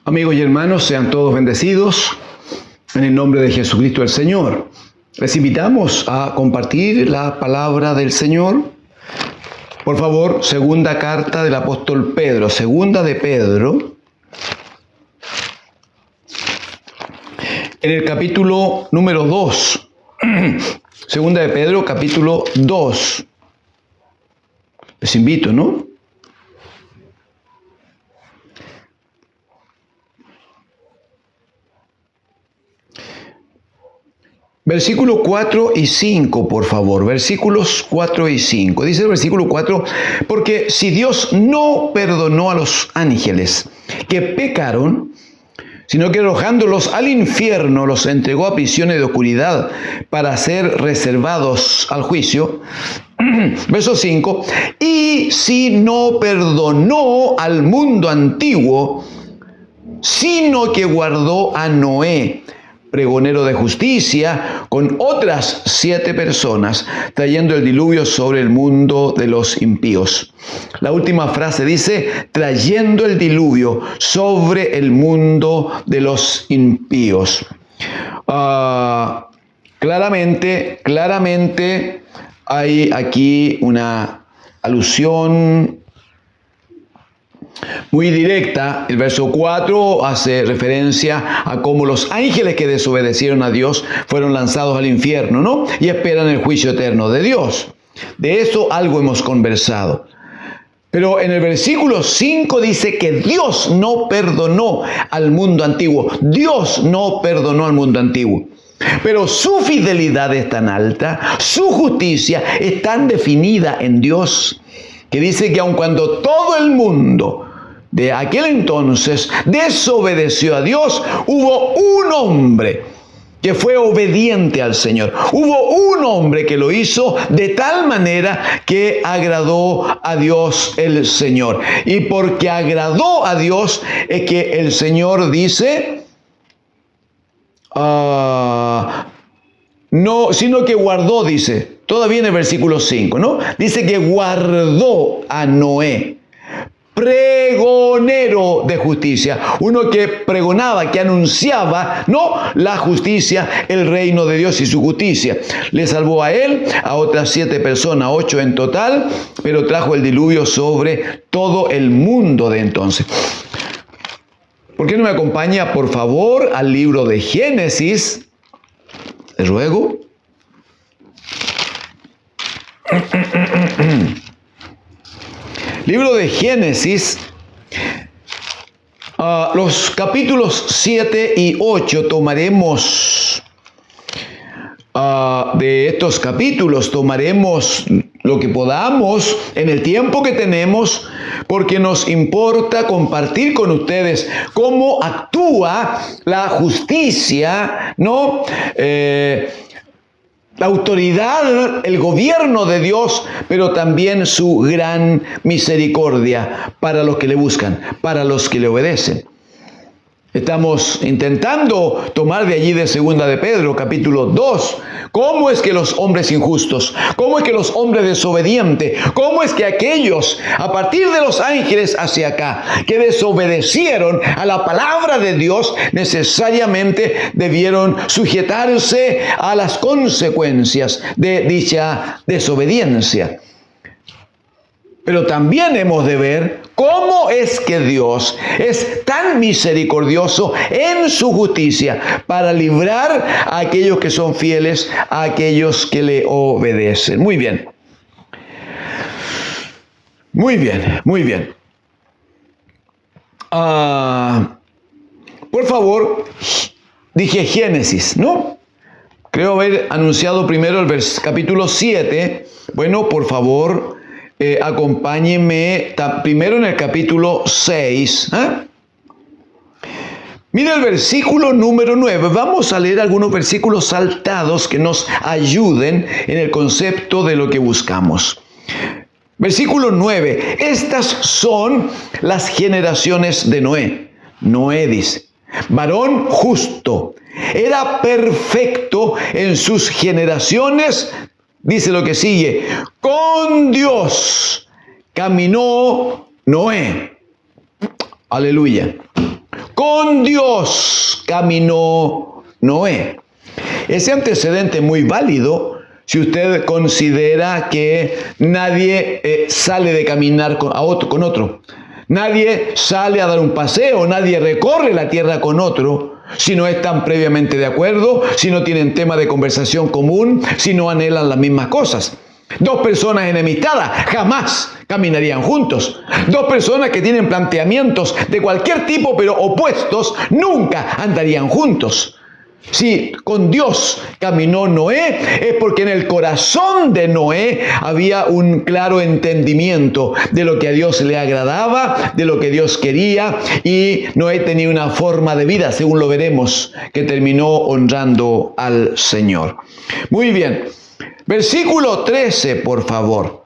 Amigos y hermanos, sean todos bendecidos en el nombre de Jesucristo el Señor. Les invitamos a compartir la palabra del Señor. Por favor, segunda carta del apóstol Pedro, segunda de Pedro, en el capítulo número 2. Segunda de Pedro, capítulo 2. Les invito, ¿no? Versículos 4 y 5, por favor. Versículos 4 y 5. Dice el versículo 4, porque si Dios no perdonó a los ángeles que pecaron, sino que arrojándolos al infierno los entregó a prisiones de oscuridad para ser reservados al juicio. Verso 5, y si no perdonó al mundo antiguo, sino que guardó a Noé, pregonero de justicia, con otras 7 personas, trayendo el diluvio sobre el mundo de los impíos. La última frase dice, trayendo el diluvio sobre el mundo de los impíos. Claramente hay aquí una alusión muy directa. El verso 4 hace referencia a cómo los ángeles que desobedecieron a Dios fueron lanzados al infierno, ¿no? Y esperan el juicio eterno de Dios. De eso algo hemos conversado. Pero en el versículo 5 dice que Dios no perdonó al mundo antiguo. Dios no perdonó al mundo antiguo. Pero su fidelidad es tan alta, su justicia es tan definida en Dios, que dice que aun cuando todo el mundo de aquel entonces desobedeció a Dios, hubo un hombre que fue obediente al Señor. Hubo un hombre que lo hizo de tal manera que agradó a Dios el Señor. Y porque agradó a Dios es que el Señor dice, no, sino que guardó, dice, todavía en el versículo 5, ¿no? Dice que guardó a Noé, pregonero de justicia, uno que pregonaba, que anunciaba, no la justicia, el reino de Dios y su justicia. Le salvó a él, a otras 7 personas, 8 en total, pero trajo el diluvio sobre todo el mundo de entonces. ¿Por qué no me acompaña, por favor, al libro de Génesis? Les ruego. Libro de Génesis, los capítulos 7 y 8 tomaremos, de estos capítulos tomaremos lo que podamos en el tiempo que tenemos, porque nos importa compartir con ustedes cómo actúa la justicia, ¿no? La autoridad, el gobierno de Dios, pero también su gran misericordia para los que le buscan, para los que le obedecen. Estamos intentando tomar de allí de segunda de Pedro, capítulo 2, cómo es que los hombres injustos, cómo es que los hombres desobedientes, cómo es que aquellos, a partir de los ángeles hacia acá, que desobedecieron a la palabra de Dios, necesariamente debieron sujetarse a las consecuencias de dicha desobediencia. Pero también hemos de ver cómo es que Dios es tan misericordioso en su justicia para librar a aquellos que son fieles, a aquellos que le obedecen. Muy bien. Muy bien, muy bien. Por favor, dije Génesis, ¿no? Creo haber anunciado primero el capítulo 7. Bueno, por favor, acompáñenme primero en el capítulo 6. Mira el versículo número 9. Vamos a leer algunos versículos saltados que nos ayuden en el concepto de lo que buscamos. Versículo 9. Estas son las generaciones de Noé. Noé dice, varón justo, era perfecto en sus generaciones. Dice lo que sigue, con Dios caminó Noé. Aleluya. con Dios caminó Noé. Ese antecedente es muy válido si usted considera que nadie sale de caminar con otro. Nadie sale a dar un paseo, nadie recorre la tierra con otro si no están previamente de acuerdo, si no tienen tema de conversación común, si no anhelan las mismas cosas. Dos personas enemistadas jamás caminarían juntos. Dos personas que tienen planteamientos de cualquier tipo pero opuestos nunca andarían juntos. Si con Dios caminó Noé, es porque en el corazón de Noé había un claro entendimiento de lo que a Dios le agradaba, de lo que Dios quería, y Noé tenía una forma de vida, según lo veremos, que terminó honrando al Señor. Muy bien. Versículo 13, por favor.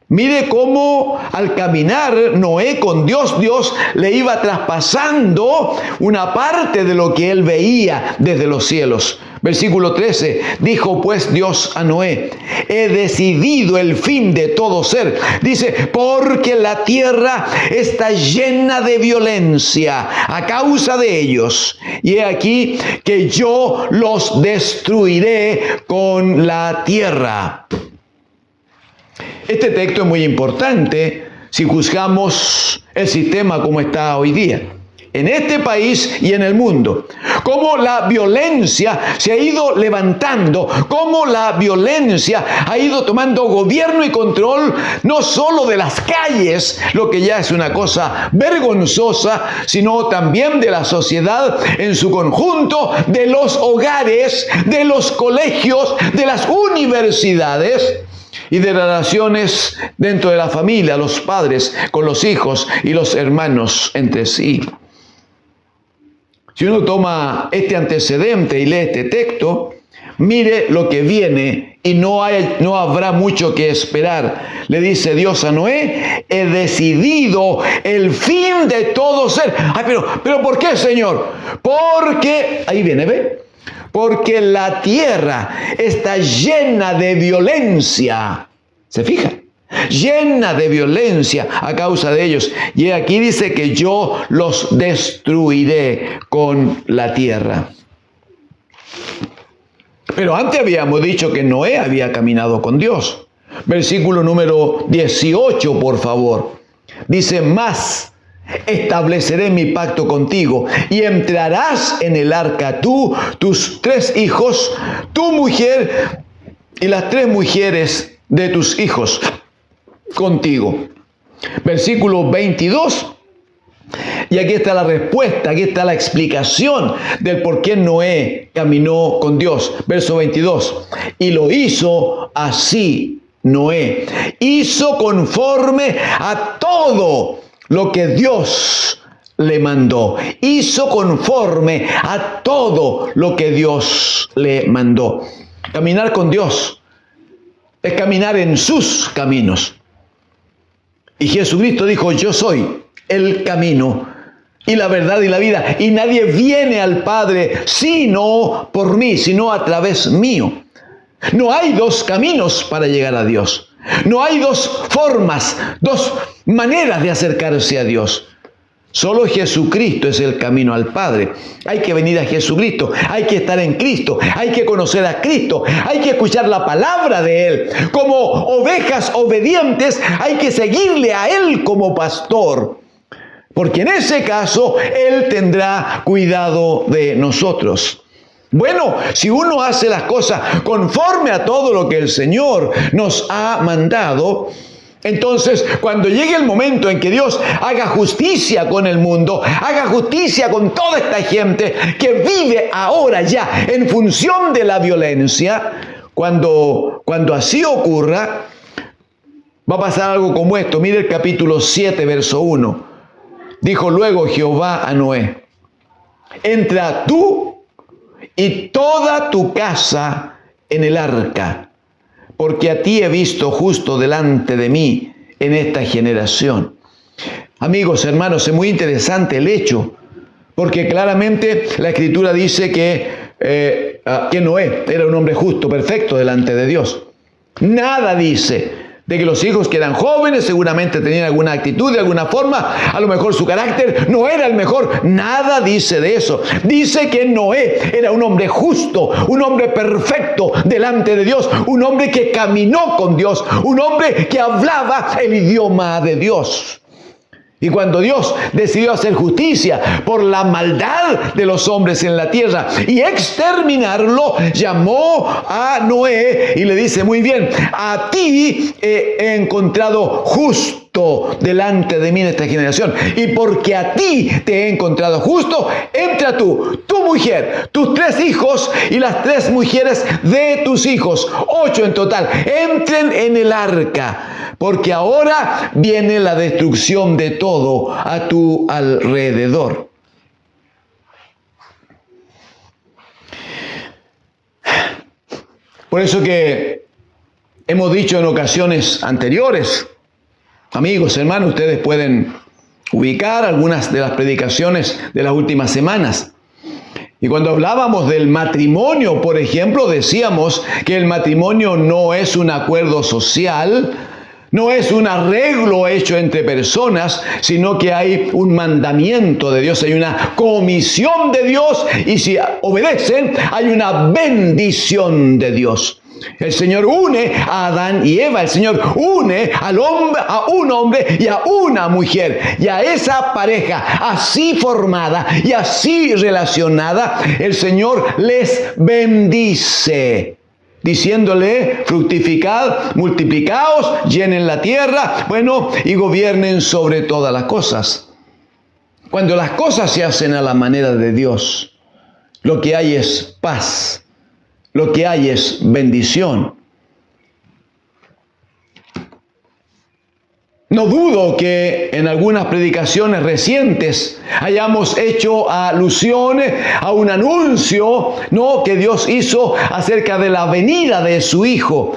Mire cómo al caminar Noé con Dios, Dios le iba traspasando una parte de lo que él veía desde los cielos. Versículo 13, dijo pues Dios a Noé, he decidido el fin de todo ser. Dice, porque la tierra está llena de violencia a causa de ellos. Y he aquí que yo los destruiré con la tierra. Este texto es muy importante si juzgamos el sistema como está hoy día, en este país y en el mundo. Cómo la violencia se ha ido levantando, cómo la violencia ha ido tomando gobierno y control no solo de las calles, lo que ya es una cosa vergonzosa, sino también de la sociedad en su conjunto, de los hogares, de los colegios, de las universidades y de relaciones dentro de la familia, los padres con los hijos y los hermanos entre sí. Si uno toma este antecedente y lee este texto, mire lo que viene y no habrá mucho que esperar. Le dice Dios a Noé, he decidido el fin de todo ser. Ay, pero ¿por qué, Señor? Porque, ahí viene, ¿ve? Porque la tierra está llena de violencia. ¿Se fija? Llena de violencia a causa de ellos. Y aquí dice que yo los destruiré con la tierra. Pero antes habíamos dicho que Noé había caminado con Dios. Versículo número 18, por favor. Dice, más estableceré mi pacto contigo y entrarás en el arca tú, tus 3 hijos, tu mujer y las 3 mujeres de tus hijos contigo. Versículo 22. Y aquí está la respuesta, aquí está la explicación del por qué Noé caminó con Dios. Verso 22. Y lo hizo así Noé. Hizo conforme a todo lo que Dios le mandó. Hizo conforme a todo lo que Dios le mandó. Caminar con Dios es caminar en sus caminos. Y Jesucristo dijo, yo soy el camino y la verdad y la vida. Y nadie viene al Padre sino por mí, sino a través mío. No hay 2 caminos para llegar a Dios. No hay 2 formas, 2 maneras de acercarse a Dios. Solo Jesucristo es el camino al Padre. Hay que venir a Jesucristo, hay que estar en Cristo, hay que conocer a Cristo, hay que escuchar la palabra de Él. Como ovejas obedientes, hay que seguirle a Él como pastor. Porque en ese caso, Él tendrá cuidado de nosotros. Bueno, si uno hace las cosas conforme a todo lo que el Señor nos ha mandado, entonces cuando llegue el momento en que Dios haga justicia con el mundo, haga justicia con toda esta gente que vive ahora ya en función de la violencia, cuando así ocurra, va a pasar algo como esto. Mire el capítulo 7, verso 1. Dijo luego Jehová a Noé, entra tú y toda tu casa en el arca, porque a ti he visto justo delante de mí en esta generación. Amigos, hermanos, es muy interesante el hecho, porque claramente la Escritura dice que Noé era un hombre justo, perfecto delante de Dios. Nada dice de que los hijos que eran jóvenes seguramente tenían alguna actitud, de alguna forma, a lo mejor su carácter no era el mejor. Nada dice de eso. Dice que Noé era un hombre justo, un hombre perfecto delante de Dios, un hombre que caminó con Dios, un hombre que hablaba el idioma de Dios. Y cuando Dios decidió hacer justicia por la maldad de los hombres en la tierra y exterminarlo, llamó a Noé y le dice: muy bien, a ti he encontrado justo delante de mí en esta generación. Y porque a ti te he encontrado justo, entra tú, tu mujer, tus 3 hijos y las 3 mujeres de tus hijos, 8 en total, entren en el arca. Porque ahora viene la destrucción de todo a tu alrededor. Por eso que hemos dicho en ocasiones anteriores, amigos, hermanos, ustedes pueden ubicar algunas de las predicaciones de las últimas semanas. Y cuando hablábamos del matrimonio, por ejemplo, decíamos que el matrimonio no es un acuerdo social, no es un arreglo hecho entre personas, sino que hay un mandamiento de Dios, hay una comisión de Dios, y si obedecen, hay una bendición de Dios. El Señor une a Adán y Eva, el Señor une al hombre, a un hombre y a una mujer, y a esa pareja así formada y así relacionada, el Señor les bendice, diciéndole: fructificad, multiplicaos, llenen la tierra, y gobiernen sobre todas las cosas. Cuando las cosas se hacen a la manera de Dios, lo que hay es paz, lo que hay es bendición. No dudo que en algunas predicaciones recientes hayamos hecho alusión a un anuncio, que Dios hizo acerca de la venida de su Hijo.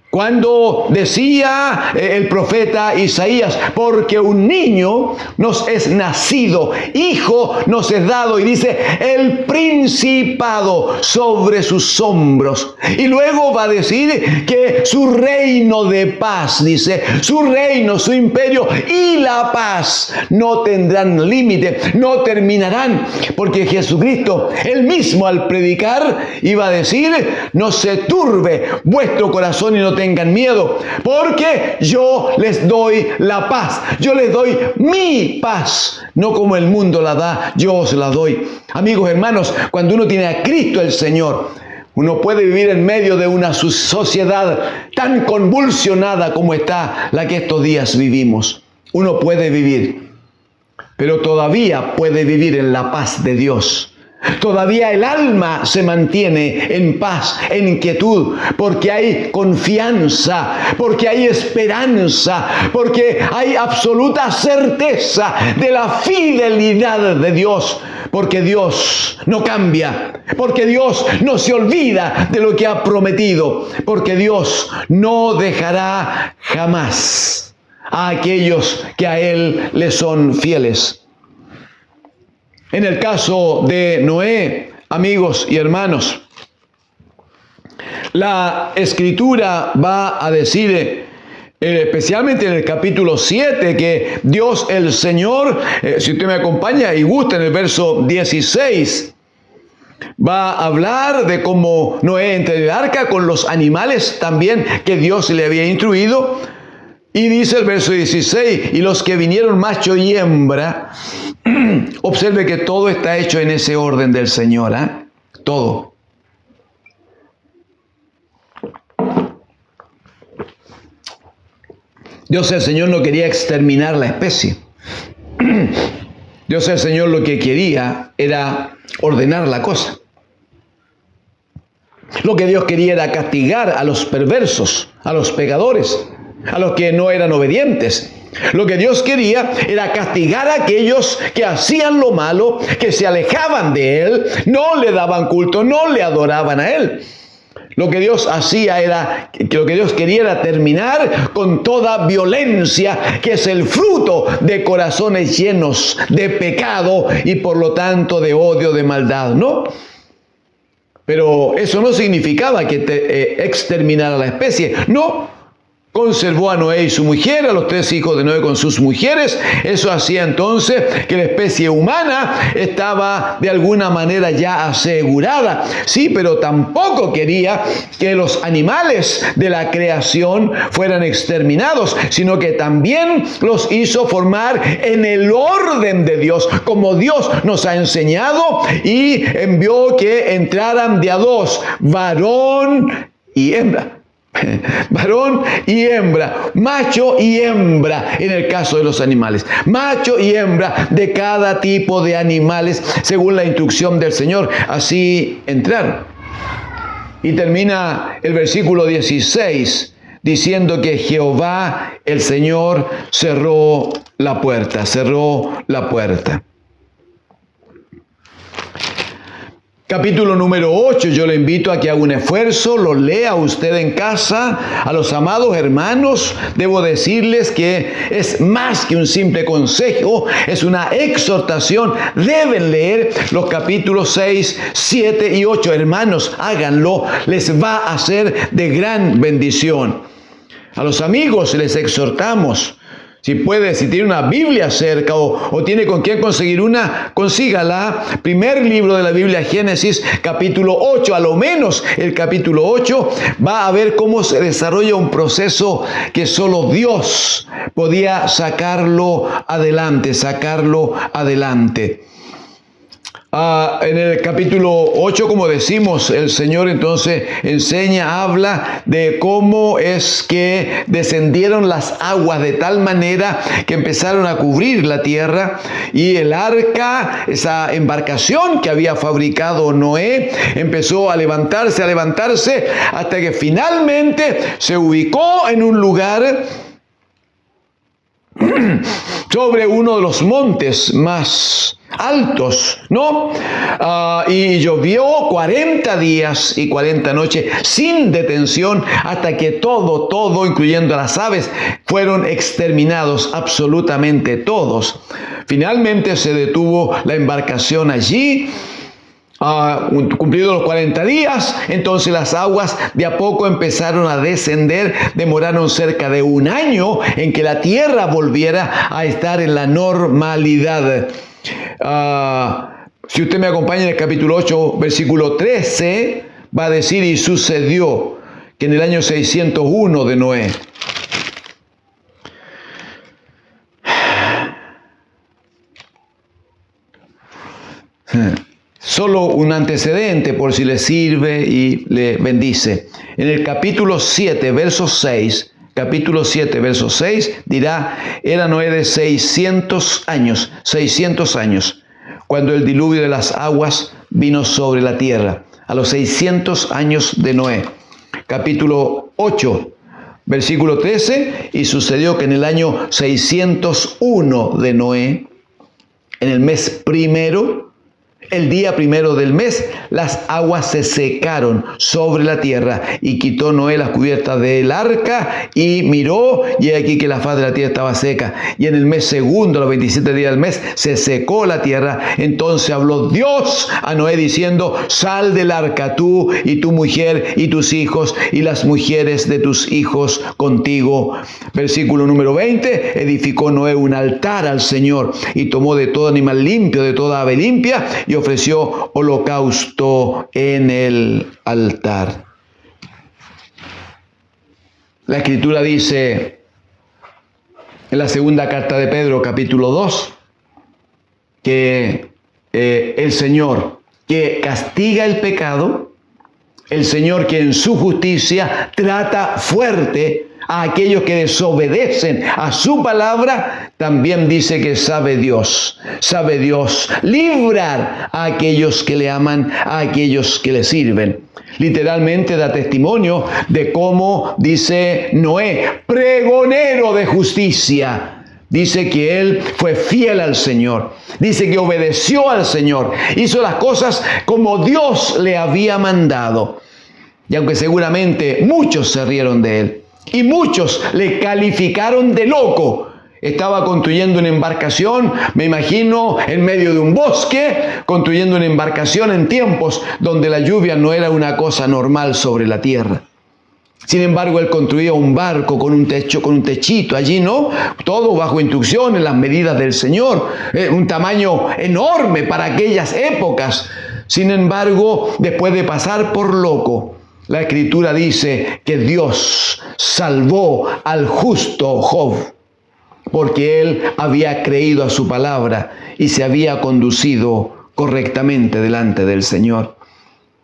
Cuando decía el profeta Isaías: porque un niño nos es nacido, hijo nos es dado, y dice: el principado sobre sus hombros. Y luego va a decir que su reino de paz, dice, su reino, su imperio y la paz no tendrán límite, no terminarán, porque Jesucristo, él mismo al predicar, iba a decir: no se turbe vuestro corazón y no tengan miedo, porque yo les doy la paz, yo les doy mi paz, no como el mundo la da, yo os la doy. Amigos, hermanos, cuando uno tiene a Cristo el Señor, uno puede vivir en medio de una sociedad tan convulsionada como está la que estos días vivimos. Uno puede vivir, pero todavía puede vivir en la paz de Dios. Todavía el alma se mantiene en paz, en quietud, porque hay confianza, porque hay esperanza, porque hay absoluta certeza de la fidelidad de Dios, porque Dios no cambia, porque Dios no se olvida de lo que ha prometido, porque Dios no dejará jamás a aquellos que a Él le son fieles. En el caso de Noé, amigos y hermanos, la Escritura va a decir, especialmente en el capítulo 7, que Dios el Señor, si usted me acompaña y gusta, en el verso 16, va a hablar de cómo Noé entra en el arca con los animales también que Dios le había instruido. Y dice el verso 16, y los que vinieron macho y hembra, observe que todo está hecho en ese orden del Señor, todo. Dios el Señor no quería exterminar la especie. Dios el Señor lo que quería era ordenar la cosa. Lo que Dios quería era castigar a los perversos, a los pecadores, a los que no eran obedientes. Lo que Dios quería era castigar a aquellos que hacían lo malo, que se alejaban de Él, no le daban culto, no le adoraban a Él. Lo que Dios hacía era, lo que Dios quería era terminar con toda violencia, que es el fruto de corazones llenos de pecado y por lo tanto de odio, de maldad, ¿no? Pero eso no significaba que exterminara la especie, no. conservó a Noé y su mujer, a los 3 hijos de Noé con sus mujeres. Eso hacía entonces que la especie humana estaba de alguna manera ya asegurada. Sí, pero tampoco quería que los animales de la creación fueran exterminados, sino que también los hizo formar en el orden de Dios, como Dios nos ha enseñado, y envió que entraran de a 2, varón y hembra. Varón y hembra, macho y hembra en el caso de los animales, macho y hembra de cada tipo de animales según la instrucción del Señor. Así entraron. Y termina el versículo 16 diciendo que Jehová el Señor cerró la puerta, cerró la puerta. Capítulo número 8, yo le invito a que haga un esfuerzo, lo lea usted en casa. A los amados hermanos, debo decirles que es más que un simple consejo, es una exhortación. Deben leer los capítulos 6, 7 y 8. Hermanos, háganlo, les va a ser de gran bendición. A los amigos les exhortamos. Si puede, si tiene una Biblia cerca o tiene con quién conseguir una, consígala. Primer libro de la Biblia, Génesis, capítulo 8. A lo menos el capítulo 8 va a ver cómo se desarrolla un proceso que solo Dios podía sacarlo adelante, En el capítulo 8, como decimos, el Señor entonces enseña, habla de cómo es que descendieron las aguas de tal manera que empezaron a cubrir la tierra, y el arca, esa embarcación que había fabricado Noé, empezó a levantarse, hasta que finalmente se ubicó en un lugar sobre uno de los montes más altos, ¿no? Y llovió 40 días y 40 noches sin detención, hasta que todo, incluyendo a las aves, fueron exterminados, absolutamente todos. Finalmente se detuvo la embarcación allí. Cumplidos los 40 días, entonces las aguas de a poco empezaron a descender. Demoraron cerca de un año en que la tierra volviera a estar en la normalidad. Si usted me acompaña en el capítulo 8, versículo 13, va a decir: y sucedió que en el año 601 de Noé, solo un antecedente por si le sirve y le bendice. En el capítulo 7, verso 6, dirá: era Noé de 600 años, cuando el diluvio de las aguas vino sobre la tierra. A los 600 años de Noé. Capítulo 8, versículo 13, y sucedió que en el año 601 de Noé, en el mes primero, el día primero del mes, las aguas se secaron sobre la tierra, y quitó Noé las cubiertas del arca y miró, y he aquí que la faz de la tierra estaba seca. Y en el mes segundo, a los 27 días del mes, se secó la tierra. Entonces habló Dios a Noé diciendo: sal del arca, tú y tu mujer y tus hijos y las mujeres de tus hijos contigo. Versículo número 20, edificó Noé un altar al Señor, y tomó de todo animal limpio, de toda ave limpia, y ofreció holocausto en el altar. La Escritura dice en la segunda carta de Pedro, capítulo 2, que el Señor que castiga el pecado, el Señor que en su justicia trata fuerte a aquellos que desobedecen a su palabra, también dice que sabe Dios librar a aquellos que le aman, a aquellos que le sirven. Literalmente da testimonio de cómo, dice Noé, pregonero de justicia. Dice que él fue fiel al Señor. Dice que obedeció al Señor. Hizo las cosas como Dios le había mandado. Y aunque seguramente muchos se rieron de él, y muchos le calificaron de loco, estaba construyendo una embarcación, me imagino, en medio de un bosque, construyendo una embarcación en tiempos donde la lluvia no era una cosa normal sobre la tierra. Sin embargo, él construía un barco con un techo, con un techito allí, ¿no? Todo bajo instrucciones, las medidas del Señor. Un tamaño enorme para aquellas épocas. Sin embargo, después de pasar por loco, la Escritura dice que Dios salvó al justo Job, porque él había creído a su palabra y se había conducido correctamente delante del Señor.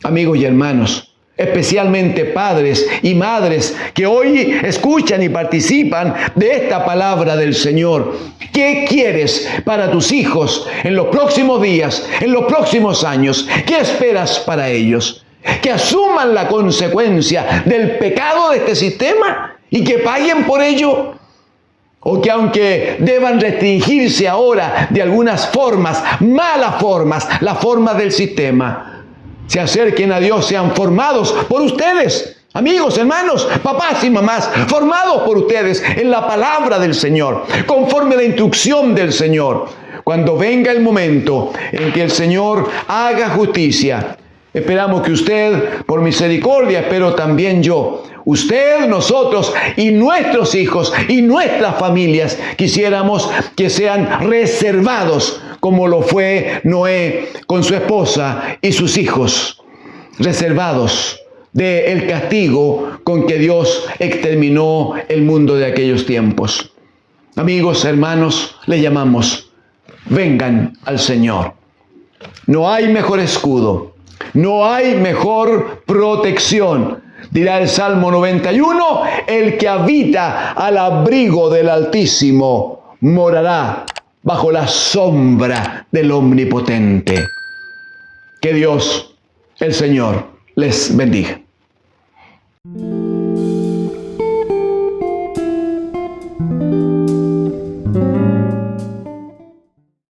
Amigos y hermanos, especialmente padres y madres que hoy escuchan y participan de esta palabra del Señor. ¿Qué quieres para tus hijos en los próximos días, en los próximos años? ¿Qué esperas para ellos? ¿Que asuman la consecuencia del pecado de este sistema y que paguen por ello? ¿O que aunque deban restringirse ahora de algunas formas, malas formas, las formas del sistema, se acerquen a Dios, sean formados por ustedes, amigos, hermanos, papás y mamás, formados por ustedes en la palabra del Señor, conforme a la instrucción del Señor? Cuando venga el momento en que el Señor haga justicia, esperamos que usted, por misericordia, pero también yo, usted, nosotros y nuestros hijos y nuestras familias, quisiéramos que sean reservados, como lo fue Noé con su esposa y sus hijos, reservados del castigo con que Dios exterminó el mundo de aquellos tiempos. Amigos, hermanos, le llamamos, vengan al Señor. No hay mejor escudo, no hay mejor protección. Dirá el Salmo 91, el que habita al abrigo del Altísimo morará bajo la sombra del Omnipotente. Que Dios, el Señor, les bendiga.